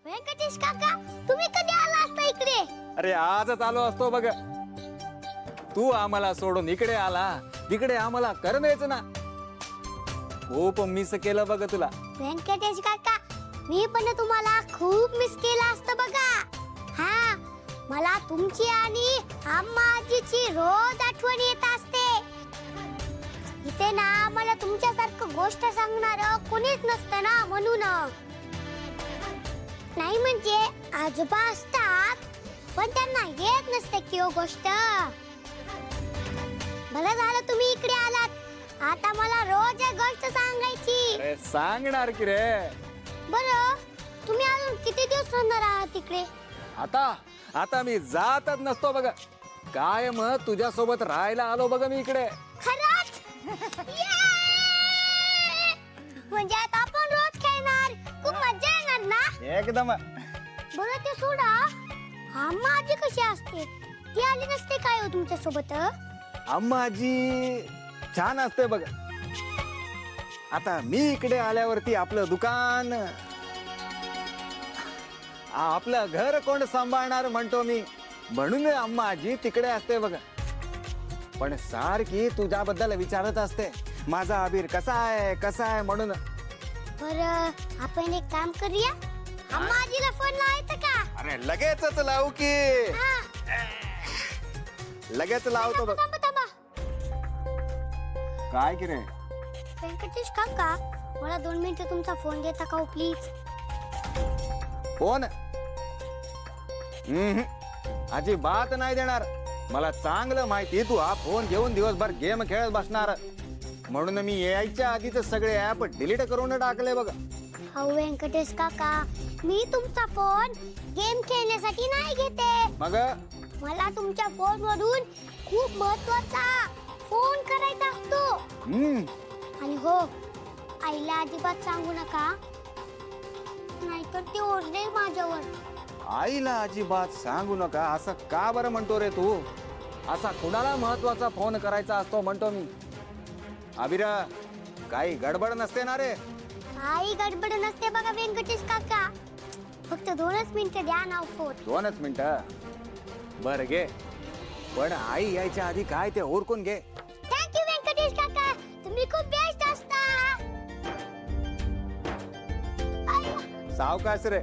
व्यंकटेश काका, तुम्ही कधी आला असता इकडे? अरे आजच आलो असतो बघ. तू आम्हाला सोडून इकडे आला, तिकडे आम्हाला करमेच ना. खूप मिस केलं बघ तुला. व्यंकटेश काका, मी पण तुम्हाला खूप मिस केलं असतं बघा. हा, मला तुमची आणि आम्हा आजीची रोज आठवण येत असते. इथे ना मला तुमच्यासारखं गोष्ट सांगणार कोणीच नसतं ना, म्हणून. नाही म्हणजे आजोबा असतात, पण त्यांना येत नसते की हो गोष्ट. बरं झालं तुम्ही इकडे आलात. आता मला रोज एक गोष्ट सांगायची. अरे सांगणार की रे. बरं, तुम्ही अजून किती दिवस राहणार आहात तिकडे? आता मी जातच नसतो बघ. काय मग तुझ्या सोबत राहायला आलो बघ मी इकडे. खरंच? म्हणजे आता आपण रोज खेळणार, खूप मजा येणार ना. एकदम. बरं ते सोडा, आम्हा आजी कशी असते? ती आली नसते काय हो तुमच्या सोबत? अम्मा आजी छान असते बघ. आता मी इकडे आल्यावरती आपलं दुकान, आपलं घर कोण सांभाळणार म्हणतो मी, म्हणून अम्मा आजी तिकडे असते बघ. पण सारखी तुझ्याबद्दल विचारत असते, माझा अबीर कसा आहे म्हणून. बरं, आपण एक काम करूया, आम्हा आजीला फोन लावायचा का? अरे लगेचच लावू की. हा. लगेच लावतो बघ. थांबा थांबा. काय की रे? व्यंकटेश काका, मला 2 मिनिटं तुमचा फोन देता का हो प्लीज? फोन अजिबात नाही देणार. मला चांगलं माहिती तू हा फोन घेऊन दिवसभर गेम खेळत बसणार, म्हणून मी यायच्या आधीच सगळे ऍप डिलीट करून टाकले बघ. अहो व्यंकटेश काका, मी तुमचा फोन गेम खेळण्यासाठी नाही घेते. मग मला तुमच्या फोन वरून खूप महत्वाचा फोन करायचा असतो. आणि हो, आईला अजिबात सांगू नका, नाहीतर ती ओरडेल माझ्यावर. आईला अजिबात सांगू नका असं का बरं म्हणतो रे तू? असा कुणाला महत्वाचा फोन करायचा असतो म्हणतो मी? अबिरा, काही गडबड नसते ना रे? काही गडबड नसते बघा व्यंकटेश काका. फक्त 2च मिनिटं द्या ना फोन. 2च मिनिटं? बर घे, पण आई यायच्या आधी काय ते ओरकून घे. थँक्यू व्यंकटेश काका, तुम्ही खूप बेस्ट असता. सावकाश रे.